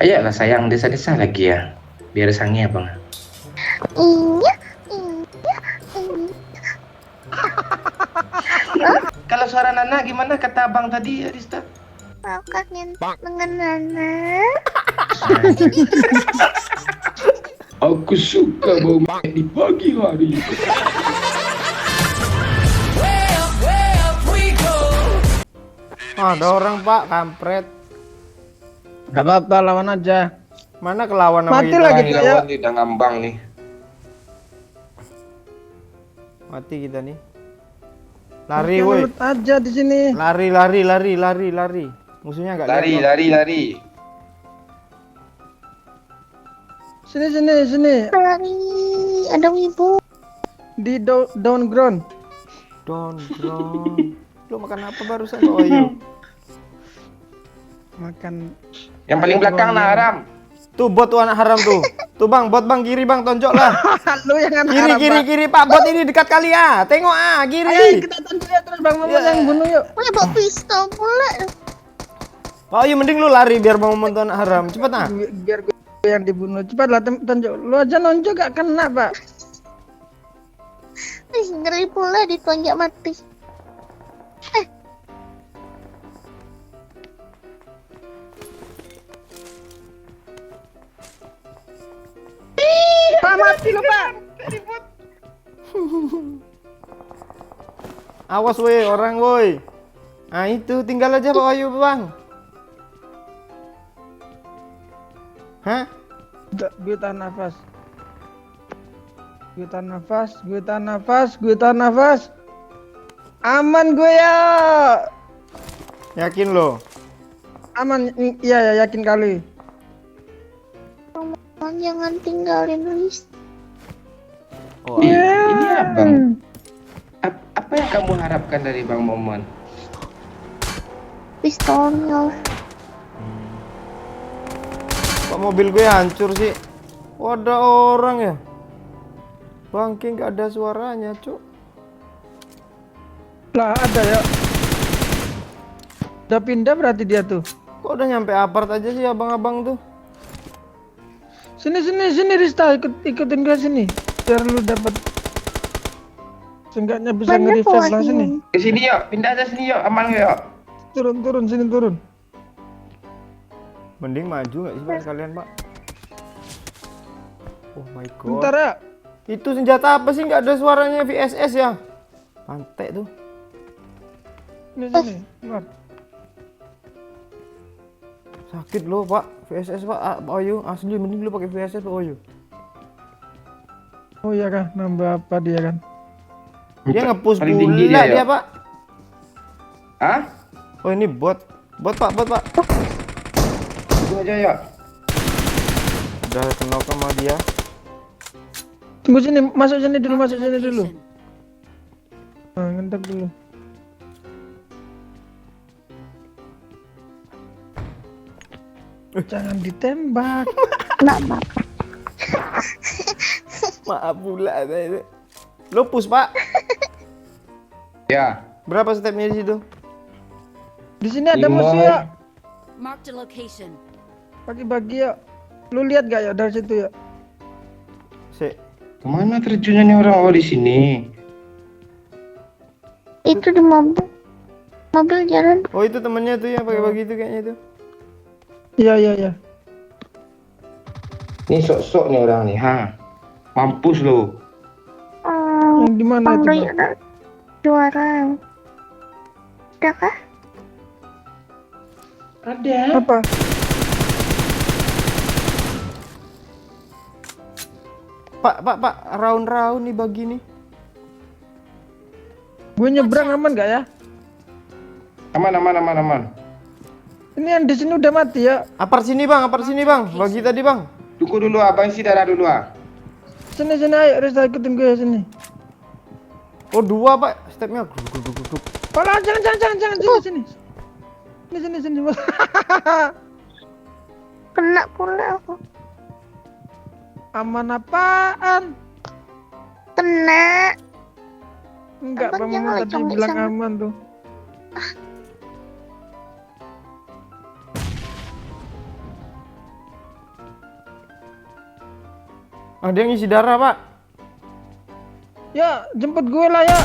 Ayolah sayang, desa-desa lagi ya. Biar sange abang. Iya, iya, iya. Kalau suara Nana gimana kata abang tadi, Arista? Mau kangen dengan Nana. Aku suka bau di pagi hari. Ada orang pak, kampret. Gak apa-apa, lawan aja. Mana kelawan sama Mati kita? lagi. Ini lawan nih, udah ngambang nih. Mati kita nih. Lari Oke, woi. lut aja di sini. Lari. Musuhnya enggak Lari. Sini. Lari, ada wibu. Di down ground. Down ground. Lu makan apa barusan Pak Wahyu? Makan. Yang paling belakang nah Aram. Tuh bot tuh anak haram tuh. Tuh bang, bot bang kiri bang, tonjok lah. Lu yang anak Kiri pak, bot ini dekat kali ya. Tengok Ayo kiri. kita tonton ya terus Bang Momon yang bunuh yuk. Boleh bawa pistol pula. Pak Wahyu mending lu lari biar mau nonton anak haram. Cepet ah. Biar gue yang dibunuh. Cepatlah tonjok. Lu aja nonjok gak kena, Pak. Ngeri pula ditonjak mati. Pak mati lu, Pak. Awas woi, orang woi. Nah itu tinggal aja Pak Wahyu bang. Hah? Gue tahan nafas. Gue tahan nafas. Aman gue ya. Yakin lo? Aman, iya ya yakin kali. Jangan tinggalin Riz. Oh, Ini abang. Apa yang kamu harapkan dari Bang Momon? Pistolnya. Kok mobil gue hancur sih? Oh, ada orang ya? Bangke nggak ada suaranya, cuk. Lah ada ya. Udah pindah berarti dia tuh. Kok udah nyampe apart aja sih abang-abang tuh? Sini Rista, ikutin gue sini. Biar lu dapat seenggaknya bisa Banyak nge-revive lah lagi. sini. Ke sini yuk, pindah aja sini yuk, aman yuk. Turun sini turun. Mending maju nggak sih Pak sekalian Pak? Oh my god. Bentar ya. Itu senjata apa sih nggak ada suaranya VSS ya? Pantek tuh. Sini. Keluar. Sakit loh Pak. VSS Pak Wahyu asli mending lu pakai VSS Pak Wahyu. Oh iya kah, nambah apa dia kan? Dia nge-push Paling tinggi pula dia, dia yuk. Pak. Hah? Oh ini bot Pak. Tunggu aja yuk. Udah kena sama dia. Tunggu sini, masuk sini dulu. Nah, ngendap dulu. Jangan ditembak. Nggak apa-apa. Maaf pula itu. Lu push Pak. Ya. Berapa stepnya di situ? Di sini ada 5. musuh ya. Marked a location. Bagi-bagi ya. Lu lihat gak ya dari situ ya? Sik. Kemana terjunnya nih orang? Oh di sini. Itu di mobil. Mobil jalan. Oh itu temennya tuh yang pakai bagi itu kayaknya itu. Iya. Ini sok-sok nih orang nih, ha. Mampus lo. Yang di mana itu? Panggil Bang? ada juara. Udah kah? Ada. Apa? Pak, round nih bagi nih. Gue nyebrang aman gak ya? Aman. Ini yang di sini udah mati ya. Apart sini bang. Bagi tadi bang. Tunggu dulu, abang isi darah dulu ah. Sini ayo, Rista ikutin gue sini. Oh 2 Pak. Stepnya. Guduk. Oh, jangan sini. Sini. Kena pula aku. Aman apaan? Kena. Enggak, Abang Bang jangan Momon tadi lecong bilang sana. aman tuh. Ada yang isi darah, Pak. Ya, jemput gue lah ya.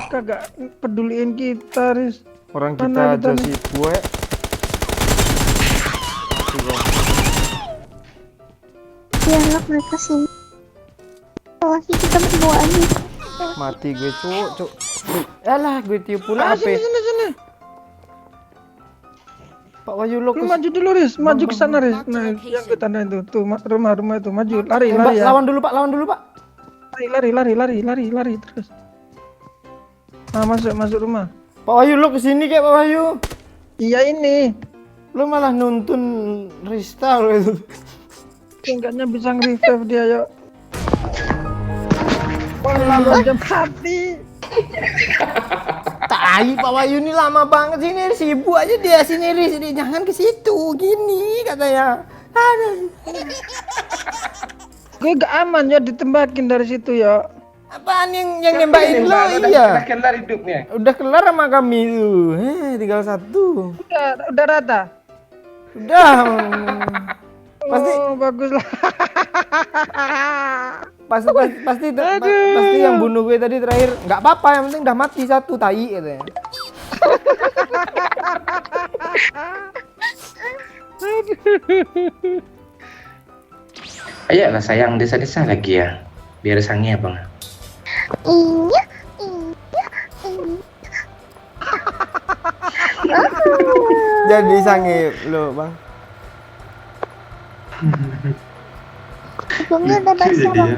Kagak peduliin kita, Riz. Orang Mana kita aja kita nih? si kue. Biarlah mereka sini. Lagi kita berdua aja. Mati gue, cuk. Alah, gue tiup pula Ah, sini, HP. sini. Pak Wahyu lo Lu maju dulu, Riz. Maju ke sana, Riz. Mark the Nah, location. yang gue tandain tuh. Tuh, rumah itu. Maju. Lari Tembak, ya. lawan dulu, Pak. Lari terus. Nah, masuk rumah. Pak Wahyu lo kesini kayak Pak Wahyu. Iya ini. Lo malah nuntun Rista lo itu. Enggaknya bisa nge-revive dia, yuk. Lalu jam hati. Tai, Pak Wahyu ini lama banget sini, sibuk aja dia sini, Riz. Jangan ke situ, gini katanya. Aduh. Gue gak aman ya ditembakin dari situ ya. Apaan yang nembakin lo? Udah Iya. kelar hidupnya. Udah kelar sama kami tuh. Tinggal satu. Udah rata. Udah. Pasti Oh, bagus lah. pasti yang bunuh gue tadi terakhir nggak apa-apa, yang penting udah mati satu, tai katanya. Ayolah sayang, desa-desa lagi ya. Biar sange bang. Iya. Jadi sange lo, Bang. Bunganya udah basah bang.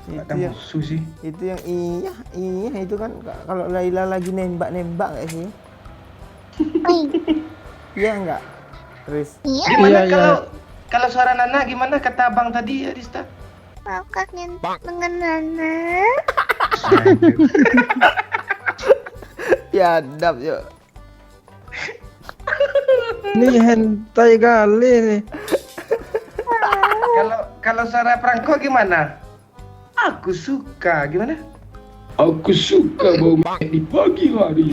Ada Itu yang, musuh sih. itu yang iya itu kan kalau Laila lagi nembak gak sih? Iya enggak? Riz. Iya. Gimana Iya. kalau suara Nana gimana kata abang tadi, Rista? Mau kangen dengan Nana. Ya, dap yuk. Ini hentai kali nih. Kalau suara Prangko gimana? Aku suka gimana? Aku suka bau di pagi hari.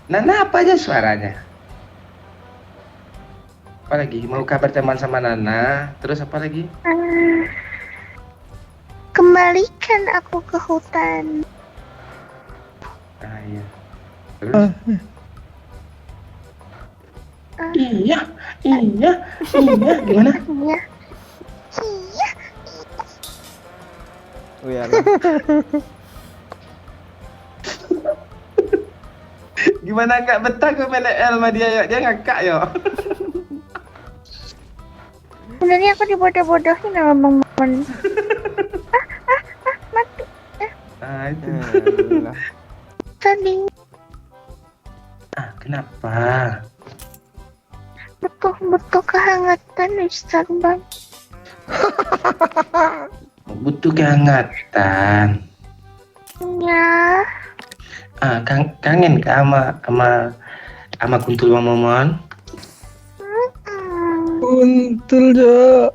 Nana apa aja suaranya? Apa lagi? Mau kabar teman sama Nana? Terus apa lagi? Kembalikan aku ke hutan. Ah iya. Terus? Iya. Gimana? Iya. Iya. Oh ya lah. Gimana nggak betah gue main L sama dia, yuk? Dia ngakak yuk. Sebenarnya aku dibodoh-bodohin sama Bang Momen. Mati. Nah itu. Lah. Tadi Kenapa? butuh kehangatan Ustaz Bang. Butuh kehangatan. Ya. Kangen kah sama kuntul Bang Momon? Untul jo.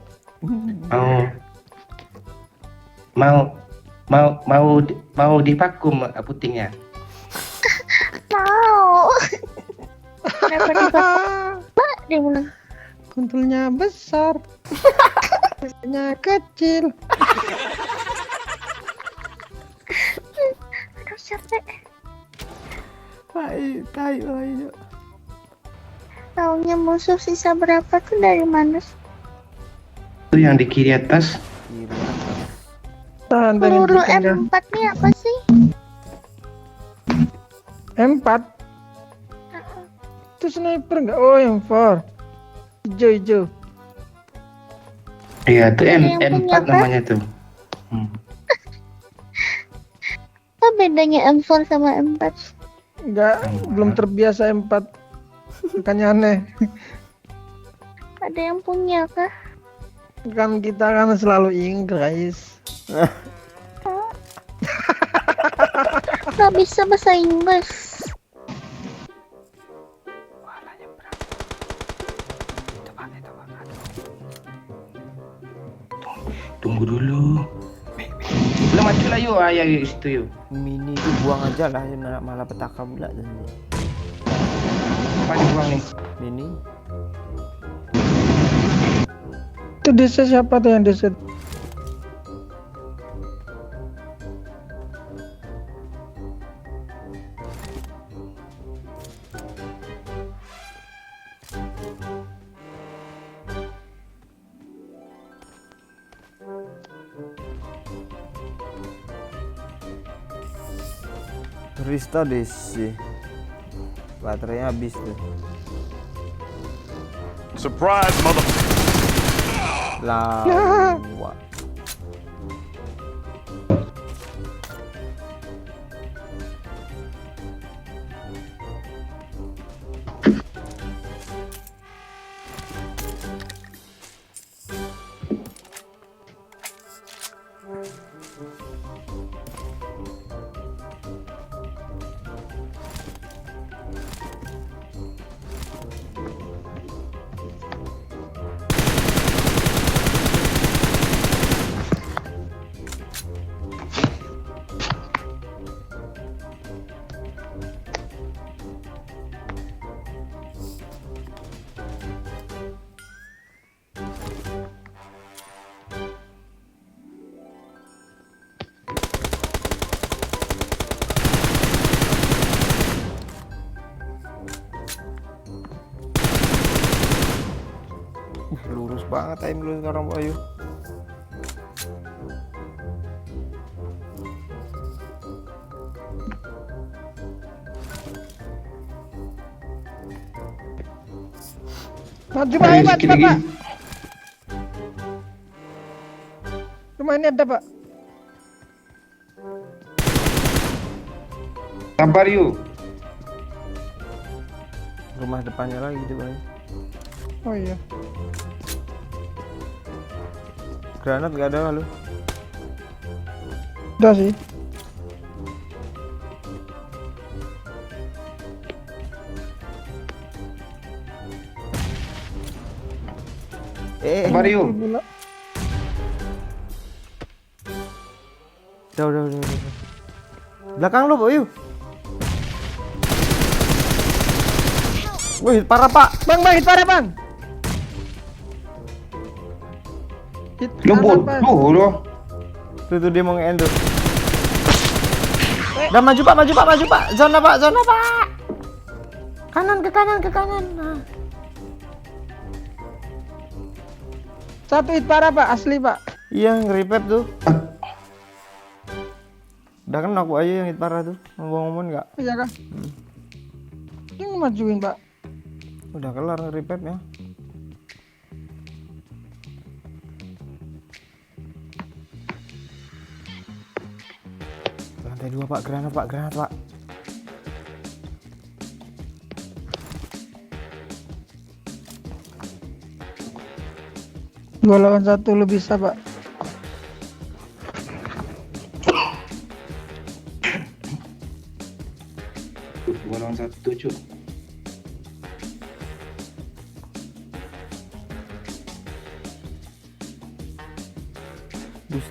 Mau divakum putingnya. Mau. Kenapa dibawa? Dia bilang. Kuntulnya besar. Kuntulnya kecil. Aduh capek. Tai Pak Wahyu. Taunya musuh sisa berapa tuh dari mana? Itu yang di kiri atas. Kiri atas. Tahan pengen Peluru bikin dah. M4 nih apa sih? M4. Itu sniper nggak? Oh, M4. Hijau. Iya, itu Ada yang M4 punya, Pak? namanya tuh. Apa bedanya M4 sama M4? Enggak, belum terbiasa M4. Makanya aneh. Ada yang punya kah? Kan kita kan selalu Inggris. Nggak bisa bahasa Inggris. Tunggu dulu. Belum mati lah yuk. bahaya itu yuk. Mini itu buang aja lah, ya, malah petaka pula nanti. Apa dibuang nih? Mini. Itu desa siapa tuh yang desa? Rista desi. Baterainya habis tuh. Surprise, mother. Lawa. Lurus banget aim lu sekarang, Bayu. Maju Ayo, Pak, sikit lagi. Pak. Rumah ini ada Pak. Sabar yuk. Rumah depannya lagi tuh, Bayu. Oh iya. Granat gak ada lu. Udah sih. Sabar yuk. Udah. Belakang lu, Bayu. Wih, parah, Pak. Bang, hit parah Bang. Hit Lu kanan, bodoh Bang. loh. Tuh dia mau nge-end tuh. Udah maju Pak. Zona Pak. Kanan ke kanan. Nah. Satu hit parah Pak, asli Pak. Iya, nge-revive tuh. Udah kan aku aja yang hit parah tuh. Ngomong enggak? Iya kah? Ini majuin Pak. Udah kelar nge-revive ya. Lantai 2 Pak, granat Pak. Dua lawan satu lu bisa Pak. Dua lawan satu cuy.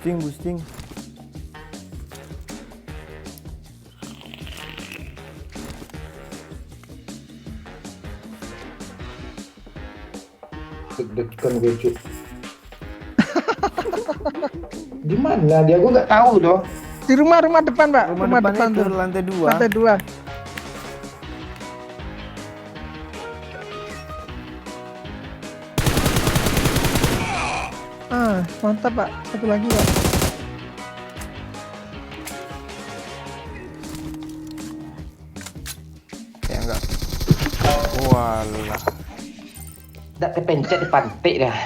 Boosting. Deg-degan gue cuy. Di mana dia? Gue nggak tahu doh. Di rumah depan Pak. Rumah depan itu tuh. lantai 2. Lantai 2. Mantap Pak. Satu lagi Pak. Ya enggak. Walah. Nggak kepencet di pantai dah.